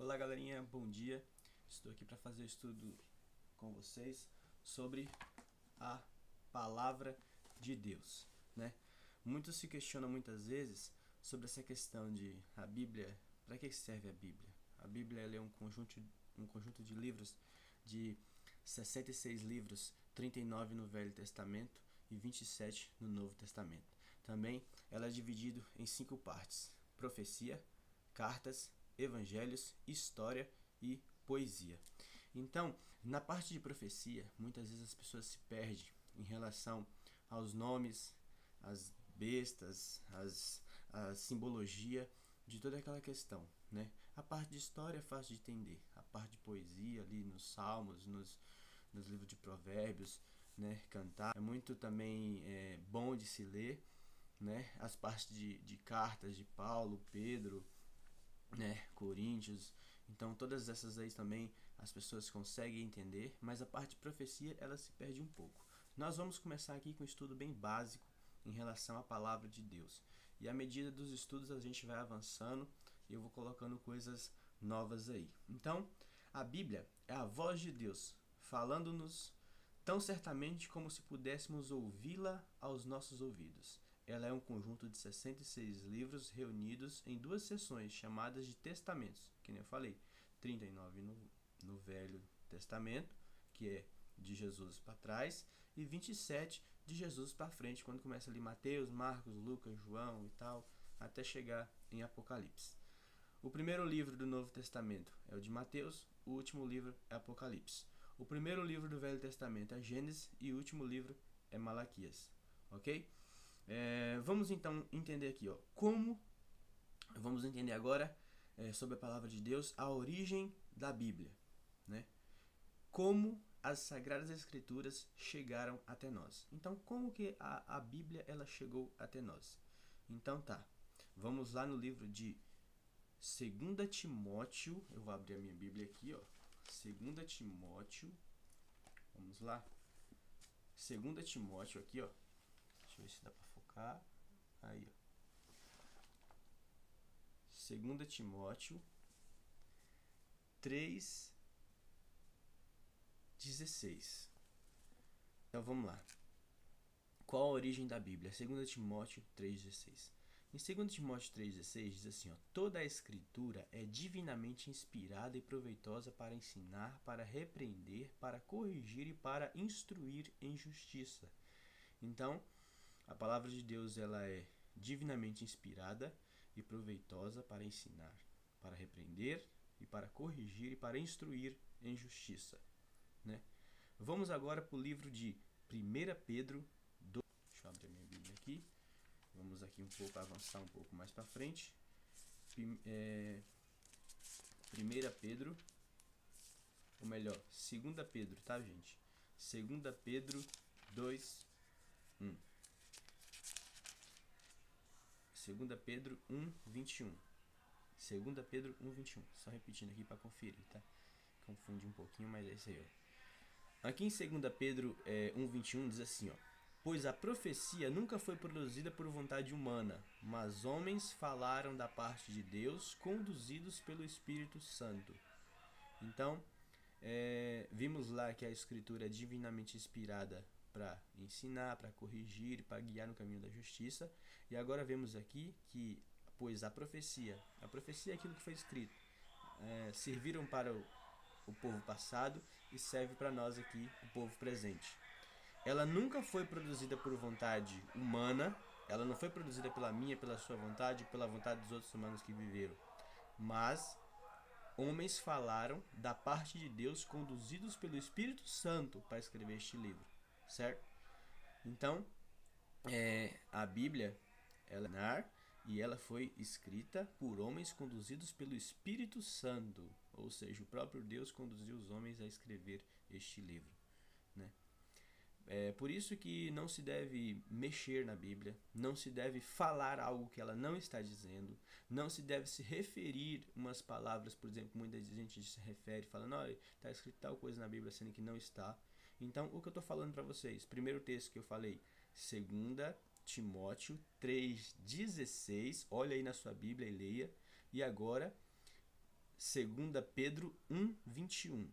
Olá galerinha, bom dia. Estou aqui para fazer o estudo com vocês sobre a palavra de Deus, né? Muitos se questionam muitas vezes sobre essa questão de a Bíblia, para que serve a Bíblia? A Bíblia ela é um conjunto de livros de 66 livros, 39 no Velho Testamento e 27 no Novo Testamento. Também ela é dividida em 5 partes: profecia, cartas, evangelhos, história e poesia. Então, na parte de profecia, muitas vezes as pessoas se perdem em relação aos nomes, às bestas, a simbologia de toda aquela questão, né? A parte de história é fácil de entender. A parte de poesia ali nos salmos, nos livros de provérbios, né? Cantar é muito também bom de se ler, né? As partes de cartas de Paulo, Pedro, né, Coríntios. Então todas essas aí também as pessoas conseguem entender, mas a parte de profecia ela se perde um pouco. Nós vamos começar aqui com um estudo bem básico em relação à palavra de Deus. E à medida dos estudos a gente vai avançando e eu vou colocando coisas novas aí. Então, a Bíblia é a voz de Deus falando-nos tão certamente como se pudéssemos ouvi-la aos nossos ouvidos. Ela é um conjunto de 66 livros reunidos em 2 seções chamadas de testamentos, que nem eu falei, 39 no Velho Testamento, que é de Jesus para trás, e 27 de Jesus para frente, quando começa ali Mateus, Marcos, Lucas, João e tal, até chegar em Apocalipse. O primeiro livro do Novo Testamento é o de Mateus, o último livro é Apocalipse. O primeiro livro do Velho Testamento é Gênesis e o último livro é Malaquias, ok? Vamos então entender aqui, ó, vamos entender agora sobre a palavra de Deus, a origem da Bíblia, né? Como as Sagradas Escrituras chegaram até nós. Então, como que a Bíblia ela chegou até nós? Então tá, vamos lá no livro de 2 Timóteo, eu vou abrir a minha Bíblia aqui, ó, 2 Timóteo, vamos lá, 2 Timóteo aqui, ó, deixa eu ver se dá pra focar. Aí, ó. 2 Timóteo 3:16. Então vamos lá. Qual a origem da Bíblia? 2 Timóteo 3:16. Em 2 Timóteo 3:16 diz assim, ó: toda a escritura é divinamente inspirada e proveitosa para ensinar, para repreender, para corrigir e para instruir em justiça. Então, a palavra de Deus ela é divinamente inspirada e proveitosa para ensinar, para repreender e para corrigir e para instruir em justiça, né? Vamos agora para o livro de 1 Pedro 2. Deixa eu abrir a minha Bíblia aqui. Vamos aqui um pouco avançar um pouco mais para frente. 1 Pedro, ou melhor, 2 Pedro, tá, gente? 2 Pedro 2:1. 2 Pedro 1:21. 2 Pedro 1:21. Só repetindo aqui para conferir, tá? Confundi um pouquinho, mas é isso aí, ó. Aqui em 2 Pedro 1:21 diz assim, ó: pois a profecia nunca foi produzida por vontade humana, mas homens falaram da parte de Deus, conduzidos pelo Espírito Santo. Então, vimos lá que a Escritura é divinamente inspirada para ensinar, para corrigir, para guiar no caminho da justiça. E agora vemos aqui que, pois a profecia é aquilo que foi escrito, serviram para o povo passado e serve para nós aqui, o povo presente. Ela nunca foi produzida por vontade humana, ela não foi produzida pela minha, pela sua vontade, pela vontade dos outros humanos que viveram, mas homens falaram da parte de Deus, conduzidos pelo Espírito Santo para escrever este livro, certo? Então, a Bíblia ela e ela foi escrita por homens conduzidos pelo Espírito Santo, ou seja, o próprio Deus conduziu os homens a escrever este livro, né? É por isso que não se deve mexer na Bíblia, não se deve falar algo que ela não está dizendo, não se deve se referir umas palavras, por exemplo, muita gente se refere falando, olha, está escrito tal coisa na Bíblia, sendo que não está. Então, o que eu estou falando para vocês, primeiro texto que eu falei, 2 Timóteo 3:16, olha aí na sua Bíblia e leia. E agora, 2 Pedro 1:21,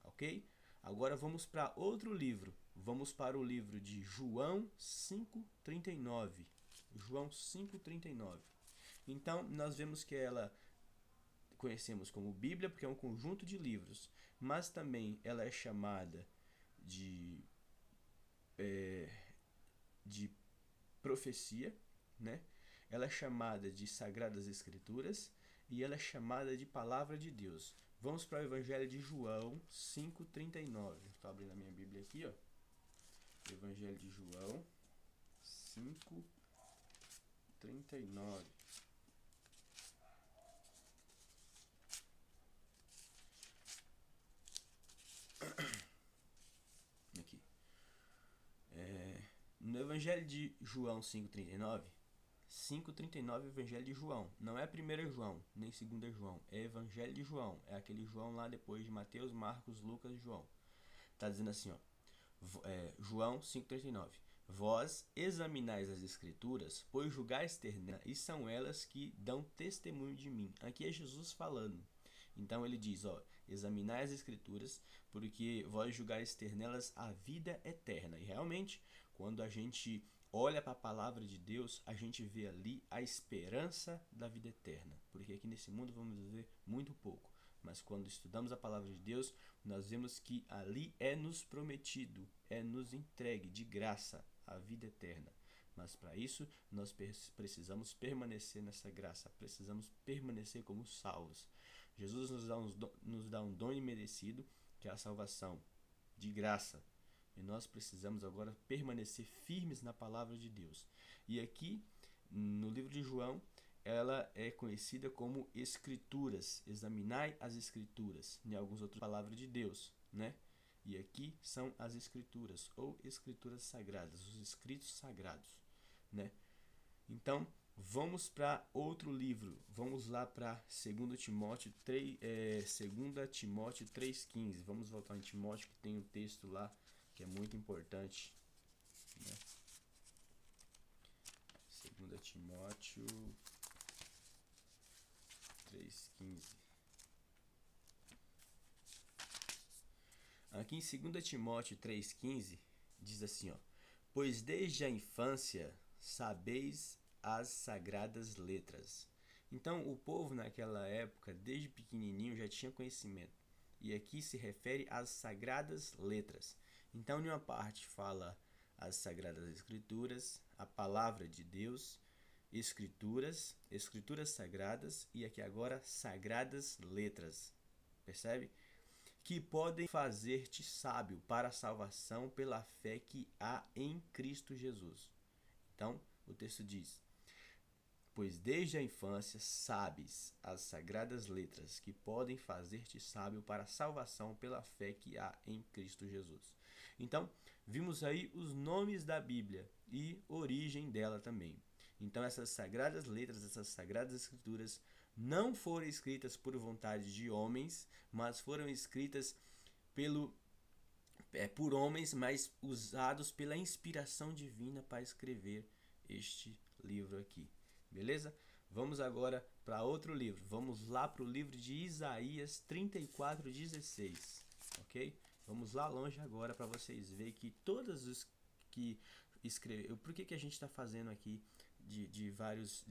ok? Agora vamos para outro livro. Vamos para o livro de João 5:39. João 5:39. Então, nós vemos que ela conhecemos como Bíblia porque é um conjunto de livros, mas também ela é chamada de profecia, né? Ela é chamada de Sagradas Escrituras e ela é chamada de Palavra de Deus. Vamos para o Evangelho de João 5:39. Estou abrindo a minha Bíblia aqui, ó. Evangelho de João 5:39. Aqui. No Evangelho de João 5:39, 5:39 é o Evangelho de João. Não é 1 João, nem 2 João. É Evangelho de João. É aquele João lá depois de Mateus, Marcos, Lucas e João. Tá dizendo assim, ó. João 5:39. Vós examinais as Escrituras, pois julgais terna, e são elas que dão testemunho de mim. Aqui é Jesus falando. Então ele diz, ó, examinai as Escrituras, porque vós julgais ter nelas a vida eterna. E realmente, quando a gente olha para a palavra de Deus, a gente vê ali a esperança da vida eterna. Porque aqui nesse mundo vamos viver muito pouco. Mas quando estudamos a palavra de Deus, nós vemos que ali é nos prometido, é nos entregue de graça a vida eterna. Mas para isso, nós precisamos permanecer nessa graça, precisamos permanecer como salvos. Jesus nos dá um dom imerecido, que é a salvação de graça. E nós precisamos agora permanecer firmes na palavra de Deus. E aqui, no livro de João, ela é conhecida como Escrituras. Examinai as Escrituras. Em algumas outras palavras de Deus, né? E aqui são as Escrituras, ou Escrituras Sagradas, os escritos sagrados, né? Então, vamos para outro livro. Vamos lá para 2 Timóteo 3,15. Vamos voltar em Timóteo, que tem um texto lá que é muito importante, né? 2 Timóteo 3,15. Aqui em 2 Timóteo 3,15 diz assim, ó: pois desde a infância sabeis as sagradas letras. Então, o povo naquela época, desde pequenininho, já tinha conhecimento. E aqui se refere às sagradas letras. Então, em uma parte fala as sagradas escrituras, a palavra de Deus, escrituras, escrituras sagradas e aqui agora sagradas letras. Percebe? Que podem fazer-te sábio para a salvação pela fé que há em Cristo Jesus. Então, o texto diz: pois desde a infância sabes as sagradas letras que podem fazer-te sábio para a salvação pela fé que há em Cristo Jesus. Então, vimos aí os nomes da Bíblia e origem dela também. Então, essas sagradas letras, essas sagradas escrituras não foram escritas por vontade de homens, mas foram escritas por homens, mas usados pela inspiração divina para escrever este livro aqui. Beleza? Vamos agora para outro livro. Vamos lá para o livro de Isaías 34:16, ok? Vamos lá longe agora para vocês verem que todos os que escreveram... Por que a gente está fazendo aqui de vários...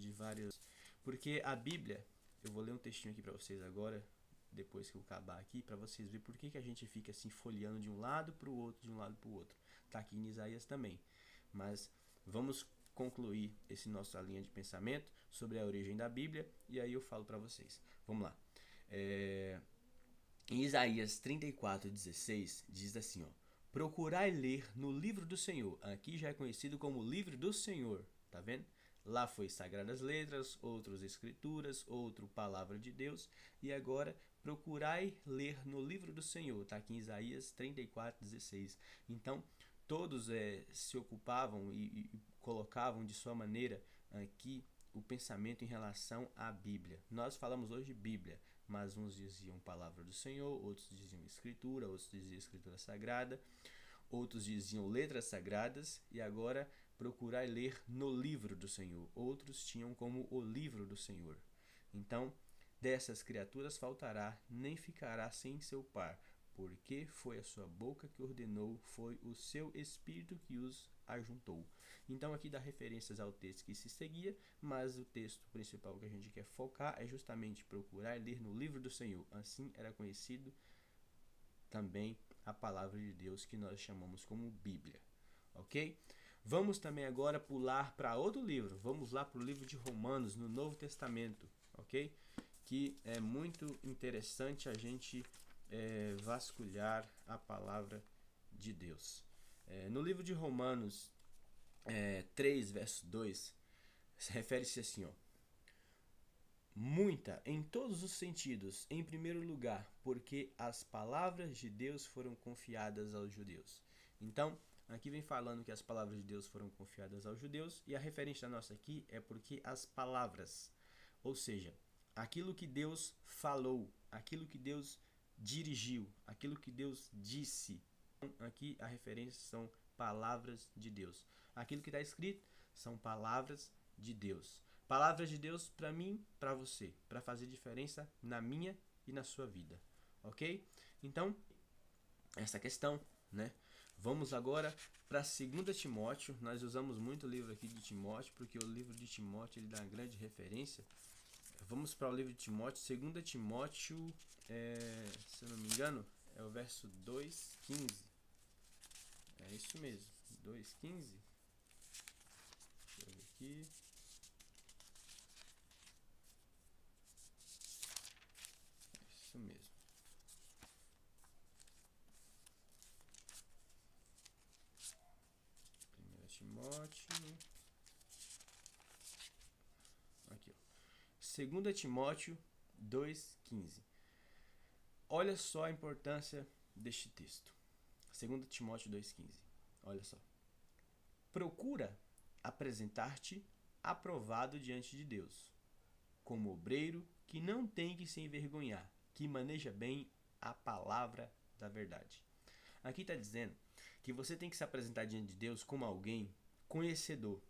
Porque a Bíblia... Eu vou ler um textinho aqui para vocês agora, depois que eu acabar aqui, para vocês verem por que a gente fica assim folheando de um lado para o outro, de um lado para o outro. Tá aqui em Isaías também. Mas vamos concluir esse nossa linha de pensamento sobre a origem da Bíblia e aí eu falo para vocês. Vamos lá. Em Isaías 34:16 diz assim, ó: procurai ler no livro do Senhor. Aqui já é conhecido como livro do Senhor, tá vendo? Lá foi Sagradas Letras, outros Escrituras, outro Palavra de Deus. E agora, procurai ler no livro do Senhor. Está aqui em Isaías 34:16. Então, todos se ocupavam e colocavam de sua maneira aqui o pensamento em relação à Bíblia. Nós falamos hoje de Bíblia, mas uns diziam Palavra do Senhor, outros diziam Escritura, outros diziam Escritura Sagrada, outros diziam letras sagradas, e agora procurai ler no livro do Senhor. Outros tinham como o livro do Senhor. Então, dessas criaturas faltará, nem ficará sem seu par, porque foi a sua boca que ordenou, foi o seu espírito que os ajuntou. Então aqui dá referências ao texto que se seguia, mas o texto principal que a gente quer focar é justamente procurar ler no livro do Senhor. Assim era conhecido também a palavra de Deus, que nós chamamos como Bíblia, ok? Vamos também agora pular para outro livro. Vamos lá para o livro de Romanos, no Novo Testamento, ok? Que é muito interessante a gente vasculhar a palavra de Deus. No livro de Romanos 3, verso 2, refere-se assim, ó. Muita, em todos os sentidos, em primeiro lugar, porque as palavras de Deus foram confiadas aos judeus. Então, aqui vem falando que as palavras de Deus foram confiadas aos judeus, e a referência nossa aqui é porque as palavras, ou seja, aquilo que Deus falou, aquilo que Deus dirigiu, aquilo que Deus disse. Aqui a referência são palavras de Deus. Aquilo que está escrito são palavras de Deus. Palavras de Deus para mim, para você, para fazer diferença na minha e na sua vida, ok? Então, essa questão, né? Vamos agora para 2 Timóteo. Nós usamos muito o livro aqui de Timóteo, porque o livro de Timóteo ele dá uma grande referência. Vamos para o livro de Timóteo, 2 Timóteo, se eu não me engano, é o verso 2,15. É isso mesmo, 2,15. Deixa eu ver aqui. Isso mesmo. Timóteo. Aqui, ó. 2 Timóteo 2,15. Olha só a importância deste texto. 2 Timóteo 2,15. Olha só. Procura apresentar-te aprovado diante de Deus, como obreiro que não tem que se envergonhar, que maneja bem a palavra da verdade. Aqui está dizendo que você tem que se apresentar diante de Deus como alguém conhecedor,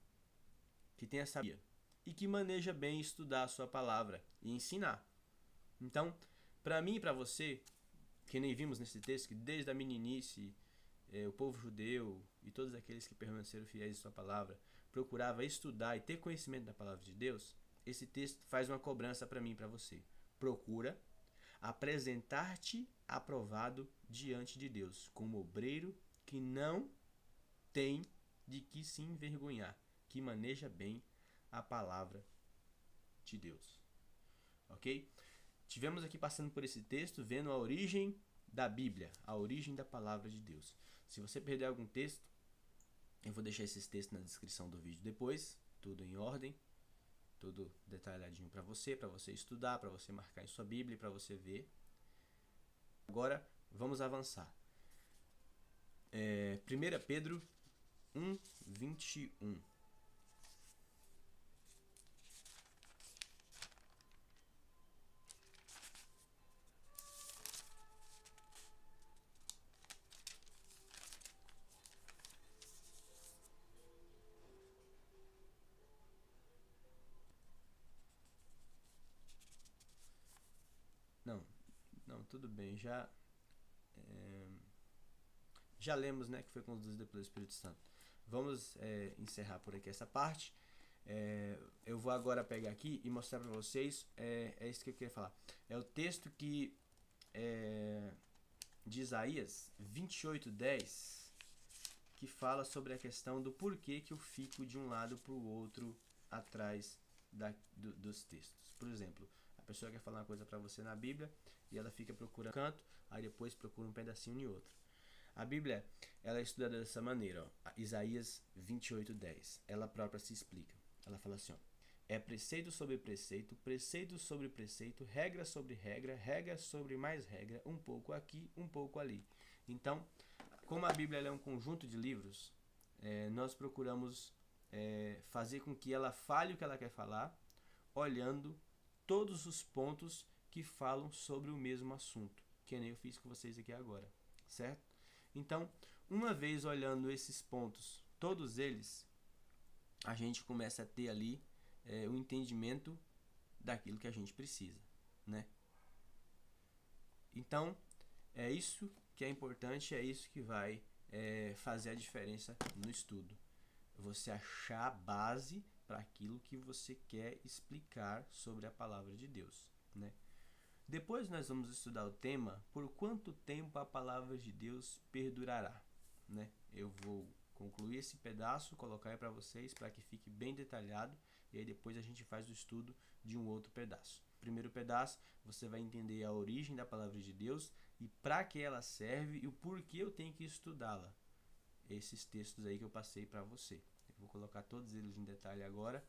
que tenha sabedoria e que maneja bem estudar a sua palavra e ensinar. Então, para mim e para você, que nem vimos nesse texto, que desde a meninice, o povo judeu e todos aqueles que permaneceram fiéis à sua palavra, procurava estudar e ter conhecimento da palavra de Deus, esse texto faz uma cobrança para mim e para você. Procura apresentar-te aprovado diante de Deus, como obreiro que não tem de que se envergonhar, que maneja bem a palavra de Deus. Ok? Tivemos aqui passando por esse texto, vendo a origem da Bíblia, a origem da palavra de Deus. Se você perder algum texto, eu vou deixar esses textos na descrição do vídeo depois, tudo em ordem, tudo detalhadinho para você estudar, para você marcar em sua Bíblia, para você ver. Agora, vamos avançar. 1 Pedro 1:21. Não, tudo bem, já lemos, né, que foi conduzido pelo Espírito Santo. Vamos encerrar por aqui essa parte. Eu vou agora pegar aqui e mostrar para vocês, é isso que eu queria falar. É o texto que de Isaías 28:10, que fala sobre a questão do porquê que eu fico de um lado para o outro atrás dos textos. Por exemplo, a pessoa quer falar uma coisa para você na Bíblia e ela fica procurando um canto, aí depois procura um pedacinho em outro. A Bíblia, ela é estudada dessa maneira, ó. Isaías 28:10, ela própria se explica. Ela fala assim, ó: é preceito sobre preceito, preceito sobre preceito, regra sobre regra, regra sobre mais regra, um pouco aqui, um pouco ali. Então, como a Bíblia é um conjunto de livros, nós procuramos fazer com que ela fale o que ela quer falar, olhando todos os pontos que falam sobre o mesmo assunto, que nem eu fiz com vocês aqui agora, certo? Então, uma vez olhando esses pontos, todos eles, a gente começa a ter ali o entendimento daquilo que a gente precisa, né? Então, é isso que é importante, é isso que vai fazer a diferença no estudo. Você achar a base para aquilo que você quer explicar sobre a palavra de Deus, né? Depois nós vamos estudar o tema, por quanto tempo a palavra de Deus perdurará, né? Eu vou concluir esse pedaço, colocar aí para vocês, para que fique bem detalhado, e aí depois a gente faz o estudo de um outro pedaço. Primeiro pedaço, você vai entender a origem da palavra de Deus e para que ela serve e o porquê eu tenho que estudá-la. Esses textos aí que eu passei para você. Eu vou colocar todos eles em detalhe agora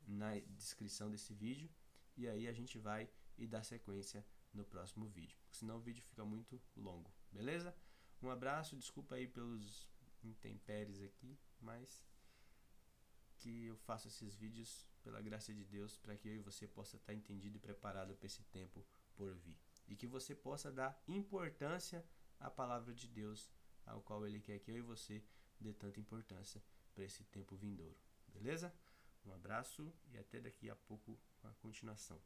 na descrição desse vídeo, e aí a gente vai e dar sequência no próximo vídeo, senão o vídeo fica muito longo, beleza? Um abraço, desculpa aí pelos intempéries aqui, mas que eu faço esses vídeos pela graça de Deus para que eu e você possa estar entendido e preparado para esse tempo por vir, e que você possa dar importância à palavra de Deus, ao qual Ele quer que eu e você dê tanta importância para esse tempo vindouro, beleza? Um abraço e até daqui a pouco a continuação.